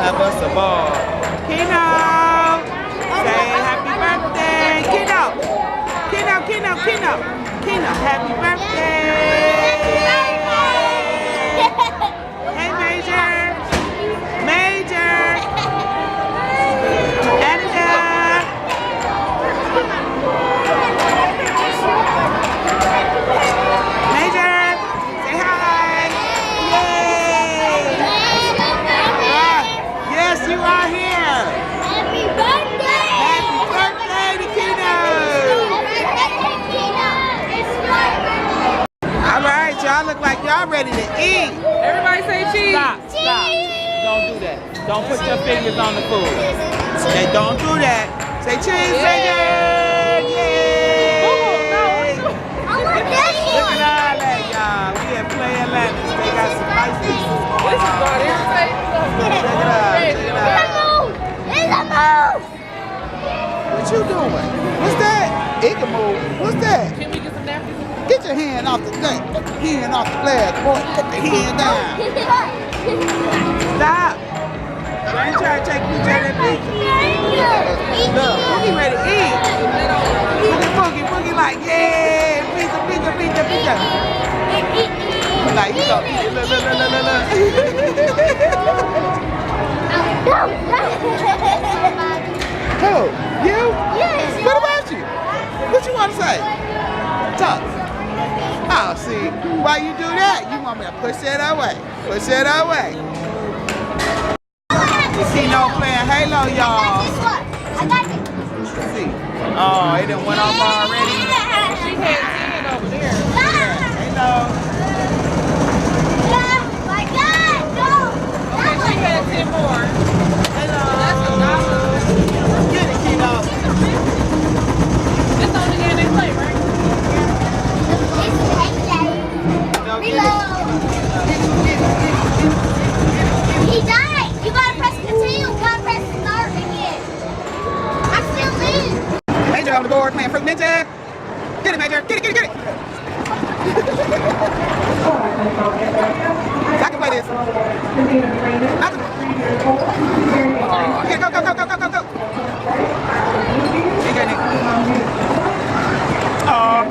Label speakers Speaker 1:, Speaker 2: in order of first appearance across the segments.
Speaker 1: have us a ball. Kino, say happy birthday. Kino, Kino, Kino, Kino, Kino, happy birthday. Hey, Major, Major, Anna. Major, say hi. Yay. Yes, you are here.
Speaker 2: Happy birthday!
Speaker 1: Happy birthday to Kino. All right, y'all look like y'all ready to eat.
Speaker 3: Everybody say cheese.
Speaker 1: Stop, stop. Don't do that. Don't put your fingers on the food. Hey, don't do that. Say cheese, Major. Yay. Look at all that, y'all. We at Play Atlantis. They got some nice pieces.
Speaker 3: This is going to irritate.
Speaker 1: Check it out. Check it out.
Speaker 2: It's a move!
Speaker 1: What you doing? What's that? It can move. What's that?
Speaker 3: Can we get some napkins?
Speaker 1: Get your hand off the thing. Get your hand off the glass, boy. Put the hand down. Stop. You ain't trying to take a picture of that pizza. Look, Boogie ready to eat. Boogie, Boogie like, yeah, pizza, pizza, pizza, pizza. Like, you go eat it. Look, look, look, look, look. Who? You?
Speaker 2: Yes.
Speaker 1: What about you? What you want to say? Talk. Oh, see, why you do that? You want me to push that away. Push that away. You see no playing Halo, y'all.
Speaker 2: I got it.
Speaker 1: Let's see. Oh, it done went off already.
Speaker 3: She had 10 over there.
Speaker 1: Halo.
Speaker 2: Oh my God, no.
Speaker 3: Okay, she had 10 more.
Speaker 1: Hello.
Speaker 3: That's $1.
Speaker 1: Get it, Kino.
Speaker 3: This only game they play, right?
Speaker 1: No, get it.
Speaker 2: Reload. He died. You gotta press continue. You gotta press start again. I still live.
Speaker 1: Major on the board playing Fruit Ninja. Get it, Major. Get it, get it, get it. I can play this. Here, go, go, go, go, go, go, go. You got it. Oh.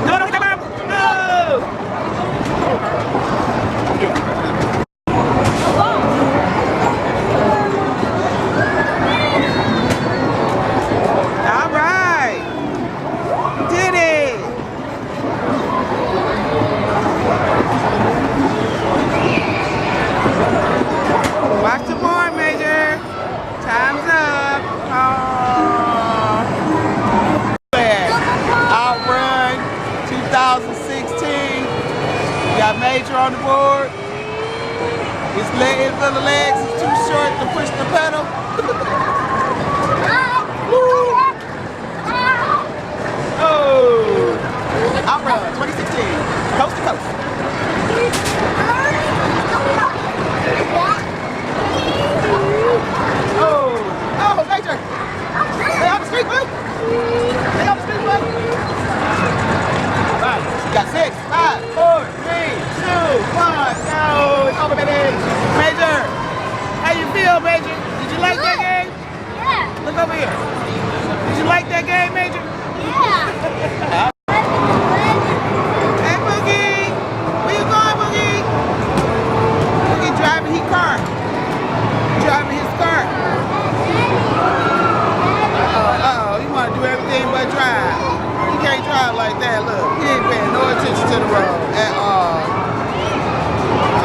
Speaker 1: No, no, come on. No. All right. Did it. Watch the board, Major. Time's up. Oh. Outrun 2016. Got Major on the board. His little legs is too short to push the pedal. Oh. Outrun 2016. Coast to coast. Oh, Major! Stay on the street, bud! Stay on the street, bud! Alright, you got 6, 5, 4, 3, 2, 1. No, it's over, baby! Major! How you feel, Major? Did you like that game?
Speaker 2: Yeah.
Speaker 1: Look over here. Did you like that game, Major?
Speaker 2: Yeah.
Speaker 1: Hey, Boogie! Where you going, Boogie? Boogie driving his car. Driving his car. Uh-oh, you want to do everything but drive. You can't drive like that, look. He ain't paying no attention to the road at all.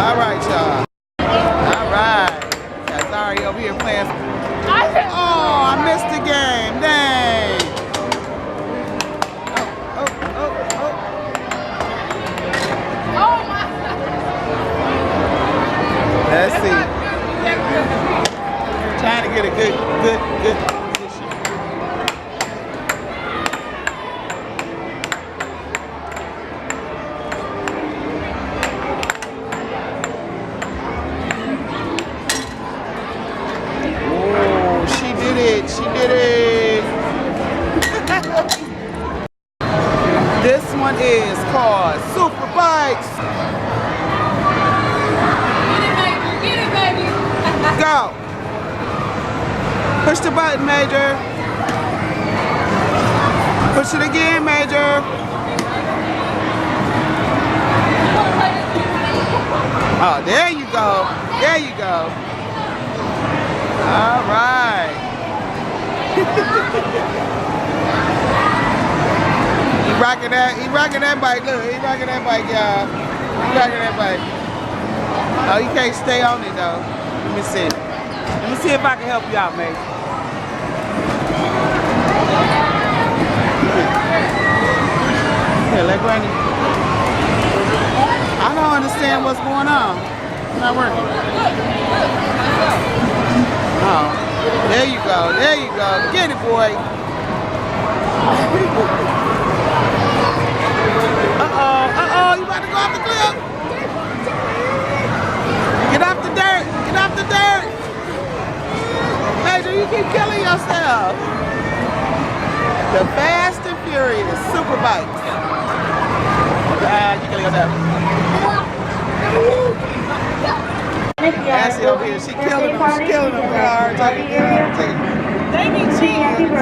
Speaker 1: All right, y'all. All right. That's Ari over here playing. Oh, I missed the game. Dang. Oh.
Speaker 3: Oh my.
Speaker 1: Let's see. Trying to get a good position. Oh, she did it. She did it. This one is Go. Push the button, Major. Push it again, Major. Oh, there you go. There you go. All right. He rocking that bike. Look, he rocking that bike, y'all. He rocking that bike. Oh, you can't stay on it though. Let me see. Let me see if I can help you out, mate. Here, let Granny. I don't understand what's going on. It's not working. Oh, there you go. There you go. Get it, boy. Uh-oh, you about to go off the cliff? Get off the dirt, get off the dirt. Major, you keep killing yourself. The Fast and Furious super bikes. You killing yourself. Ashley over here, she killing them hard.
Speaker 3: They be cheating.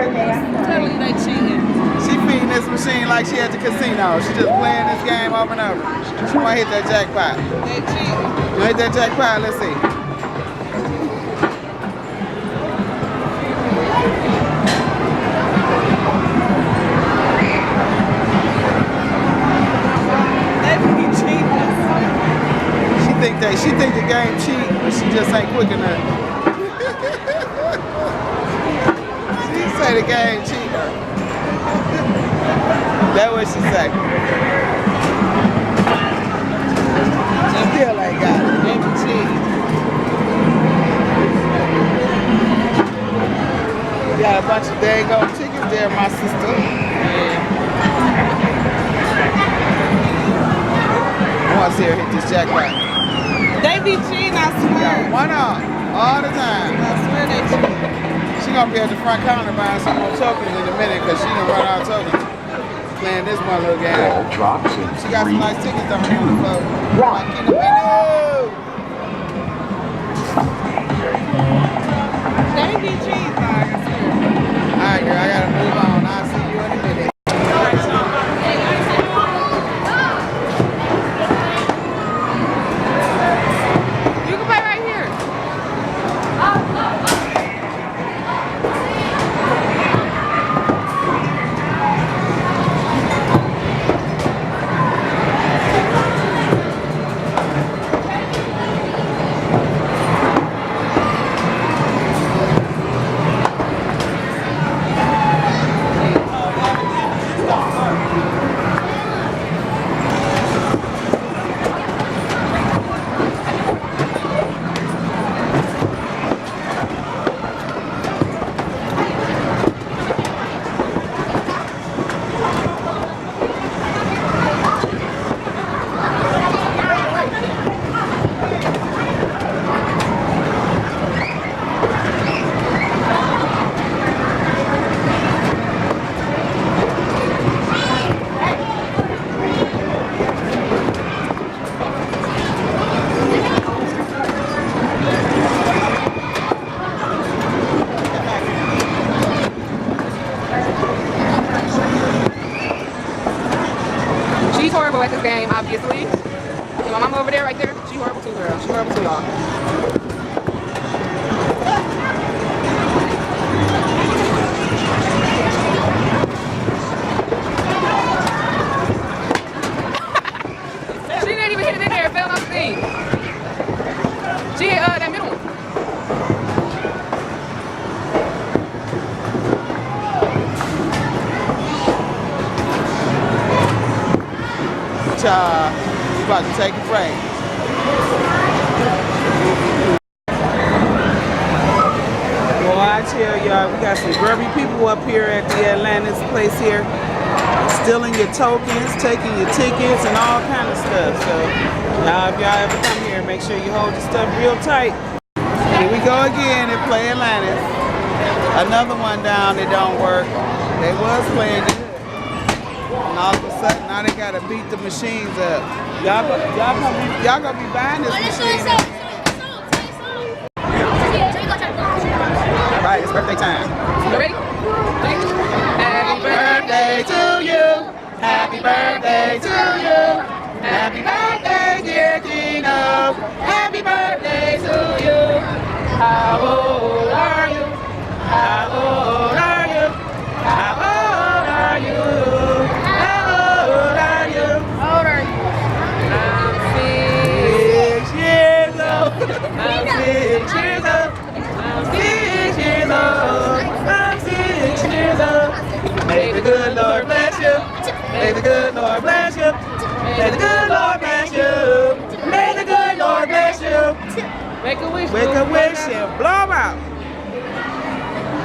Speaker 3: Totally they cheating.
Speaker 1: She feeding this machine like she at the casino. She just playing this game over and over. She wanna hit that jackpot.
Speaker 3: They cheating.
Speaker 1: You hit that jackpot? Let's see.
Speaker 3: They be cheating.
Speaker 1: She think the game cheap, but she just ain't quick enough. She say the game cheap. That's what she say. She still ain't got it. They be cheap. We got a bunch of dang old chickens there, my sister. I want to see her hit this jackpot.
Speaker 3: They be cheating, I swear.
Speaker 1: One off, all the time.
Speaker 3: I swear they cheating.
Speaker 1: She gonna be at the front counter buying some more tokens in a minute because she done run out of tokens. Playing this one little game.
Speaker 4: Ball drops in
Speaker 1: She got some nice tickets on here on the floor.
Speaker 4: Rock.
Speaker 1: Like in the window.
Speaker 3: They be cheating, dog, I swear.
Speaker 1: Alright, girl, I gotta move on. I'll see you in a minute.
Speaker 3: You can play right here. She's horrible at this game, obviously. And my mama over there, right there, she's horrible too, girl. She's horrible too, y'all. She didn't even hit it in there, it fell off the thing. She hit that middle one.
Speaker 1: You about to take a break. Well, I tell y'all, we got some grubby people up here at the Atlantis place here. Stealing your tokens, taking your tickets, and all kind of stuff. So, y'all, if y'all ever come here, make sure you hold your stuff real tight. Here we go again and play Atlantis. Another one down that don't work. They was playing good. And all of a sudden, now they gotta beat the machines up. Y'all gonna be buying this machine. right, it's birthday time.
Speaker 3: You ready? Happy birthday to you.
Speaker 1: Happy birthday to you. Happy birthday, dear Kino. Happy birthday to you. How old are you? How old are you? How old are you? How old are you?
Speaker 2: How old are you?
Speaker 3: I'm
Speaker 1: 6 years old. I'm 6 years old. I'm 6 years old. I'm 6 years old. May the good Lord bless you. May the good Lord bless you. May the good Lord bless you. May the good Lord bless you.
Speaker 3: Make a wish.
Speaker 1: Make a wish and blow 'em out.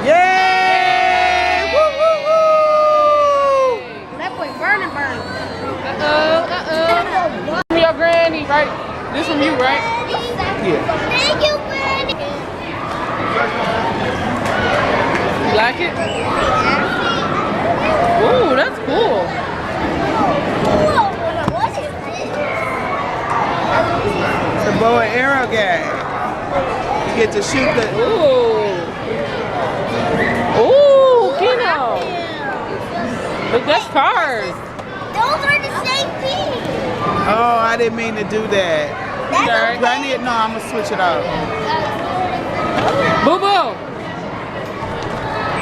Speaker 1: Yay! Woo, woo, woo!
Speaker 2: That boy burning.
Speaker 3: From your granny, right? This from you, right?
Speaker 1: Yeah.
Speaker 2: Thank you, Granny.
Speaker 3: You like it? Ooh, that's cool.
Speaker 2: Whoa, what is this?
Speaker 1: It's a bow and arrow game. You get to shoot the.
Speaker 3: Ooh, Kino. Look, that's cars.
Speaker 2: Those are the same thing.
Speaker 1: Oh, I didn't mean to do that.
Speaker 3: Sorry.
Speaker 1: Do I need? No, I'm gonna switch it off.
Speaker 3: Boo boo.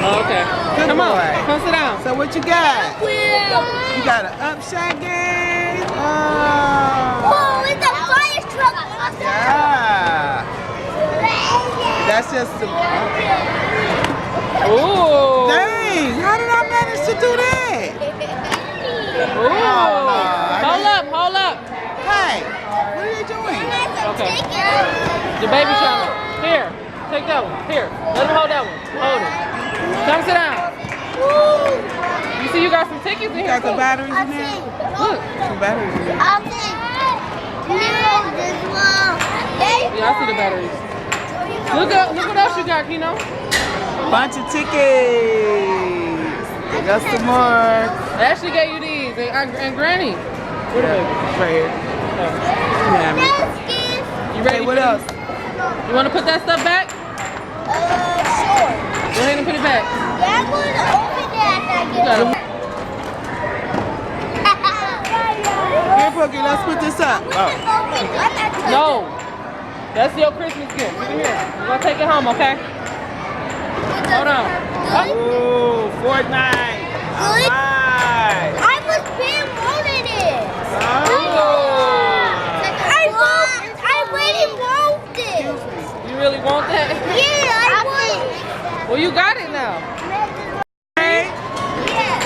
Speaker 3: Oh, okay.
Speaker 1: Good
Speaker 3: Come on.
Speaker 1: boy.
Speaker 3: Come sit down.
Speaker 1: So what you got? You got an upshot game. Oh.
Speaker 2: Whoa, it's a fire truck.
Speaker 1: Yeah. That's just the.
Speaker 3: Ooh.
Speaker 1: Dang! How did I manage to do that?
Speaker 3: Ooh. Hold up.
Speaker 1: Hey, what are you doing?
Speaker 3: Okay. The baby shower. Here. Take that one. Here. Let him hold that one. Hold it. Come sit down. You see you got some tickets in
Speaker 1: You
Speaker 3: here.
Speaker 1: got the batteries in there?
Speaker 3: Look.
Speaker 1: Some batteries in there.
Speaker 2: I'll take this one.
Speaker 3: Yeah, I see the batteries. Look what else you got, Kino.
Speaker 1: Bunch of tickets. I got some more.
Speaker 3: I actually gave you these. And Granny. What are
Speaker 1: Yeah, right here. Yeah,
Speaker 3: You ready?
Speaker 1: Hey, what
Speaker 3: for
Speaker 1: else?
Speaker 3: this? You want to put that stuff back?
Speaker 2: Sure.
Speaker 3: Go ahead and put it back.
Speaker 2: Yeah, I'm going to open that after I
Speaker 3: You
Speaker 2: get
Speaker 3: got
Speaker 2: it.
Speaker 1: Here, Pookie, let's put this up. Oh.
Speaker 3: No. That's your Christmas gift. Give it here. We're going to take it home, okay? Hold on.
Speaker 1: Ooh, Fortnite.
Speaker 2: Good.
Speaker 1: Alright.
Speaker 2: I was being wanted it.
Speaker 1: Oh.
Speaker 2: I really want it.
Speaker 3: You really want that?
Speaker 2: Yeah, I want.
Speaker 3: Well, you got it now.
Speaker 1: Hey.
Speaker 2: Yeah.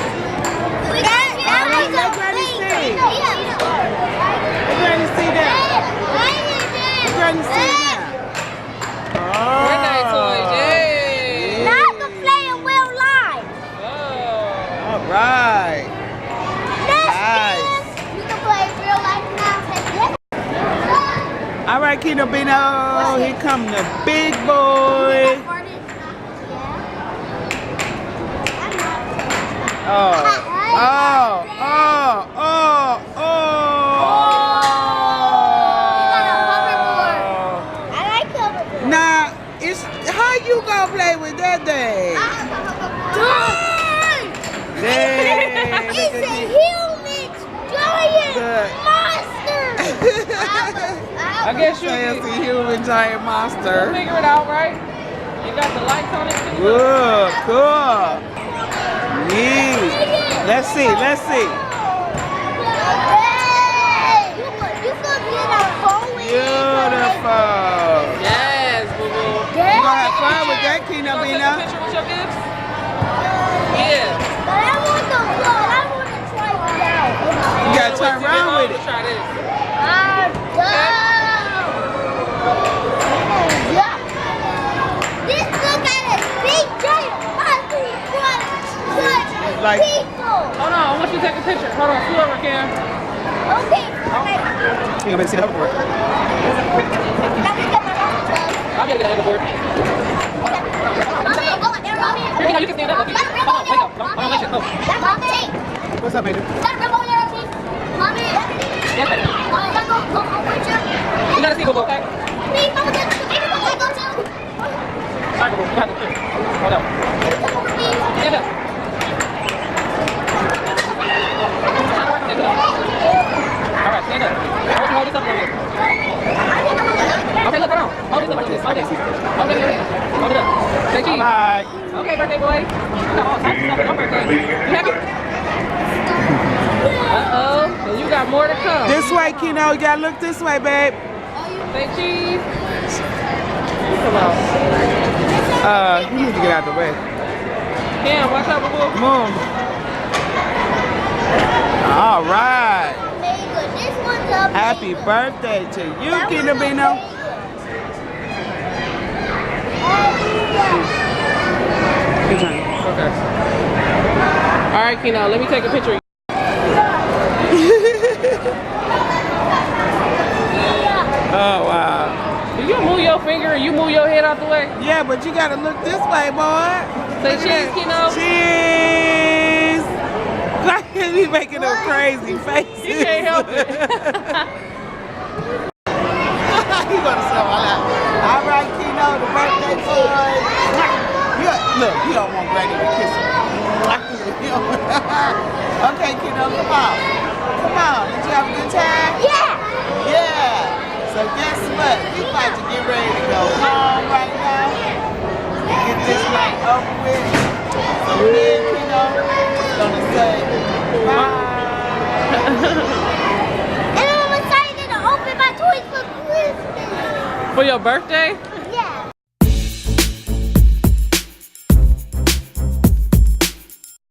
Speaker 1: Let Granny see. Let Granny see that. Let Granny see that.
Speaker 3: Fortnite toys, yay!
Speaker 2: Not to play in real life.
Speaker 3: Oh.
Speaker 1: All right. Nice.
Speaker 2: You can play in real life now.
Speaker 1: All right, Kino Bino. Here come the big boy. Oh. Oh. Oh. Oh. Oh.
Speaker 2: I like hoverboard.
Speaker 1: Now, it's how you gonna play with that thing? Dang.
Speaker 2: It's a human giant
Speaker 1: Good.
Speaker 2: monster.
Speaker 3: I guess you
Speaker 1: Fancy human giant monster.
Speaker 3: figure it out, right? You got the lights on it too?
Speaker 1: Good, cool. Neat. Let's see, let's see.
Speaker 2: Hey, you could get a phone with
Speaker 1: Beautiful.
Speaker 3: Yes, boo-boo.
Speaker 1: You gonna have fun with that, Kino
Speaker 3: You want to take a
Speaker 1: Bino?
Speaker 3: picture with your gifts? Yeah.
Speaker 2: But I want the blood. I want to try it out.
Speaker 1: You gotta turn around with it.
Speaker 3: Try this.
Speaker 2: Yeah. This look at a big giant monster.
Speaker 1: Like-
Speaker 2: People.
Speaker 3: Hold on, I want you to take a picture. Hold on, scoot over, Cam.
Speaker 2: Okay.
Speaker 1: You gonna see the hoverboard?
Speaker 3: I'll get the hoverboard. Here, you can stand up. Okay. Hold on, wake up. Hold on, wait, no.
Speaker 1: What's up, Maiden?
Speaker 3: Yes, baby. You gotta see boo-boo, okay? All right, boo-boo, you got the picture. Hold it. Hold it. Hold it up. Say cheese.
Speaker 1: Bye.
Speaker 3: Okay, birthday boy. You got all types of stuff on your birthday. You happy? Uh-oh. And you got more to come.
Speaker 1: This way, Keno. You gotta look this way, babe.
Speaker 3: Say cheese. Come on.
Speaker 1: You need to get out the way.
Speaker 3: Damn, watch out, boo-boo.
Speaker 1: Move. All right.
Speaker 2: This one's up.
Speaker 1: Happy birthday to you, Keno Bino. Good time.
Speaker 3: Okay. All right, Keno, let me take a picture.
Speaker 1: Oh, wow.
Speaker 3: You move your finger and you move your head out the way.
Speaker 1: Yeah, but you gotta look this way, boy.
Speaker 3: Say cheese, Keno.
Speaker 1: Cheese. Like he making those crazy faces.
Speaker 3: You can't help it.
Speaker 1: He gonna say all that. All right, Keno, the birthday boy. Look, you don't want Granny to kiss him. Okay, Keno, come on. Come on. Did you have a good time?
Speaker 2: Yeah.
Speaker 1: Yeah. So guess what? We about to get ready to go home right now. Get this night over with. So me and Keno is gonna say bye.
Speaker 2: And I'm excited to open my toys for Christmas.
Speaker 3: For your birthday?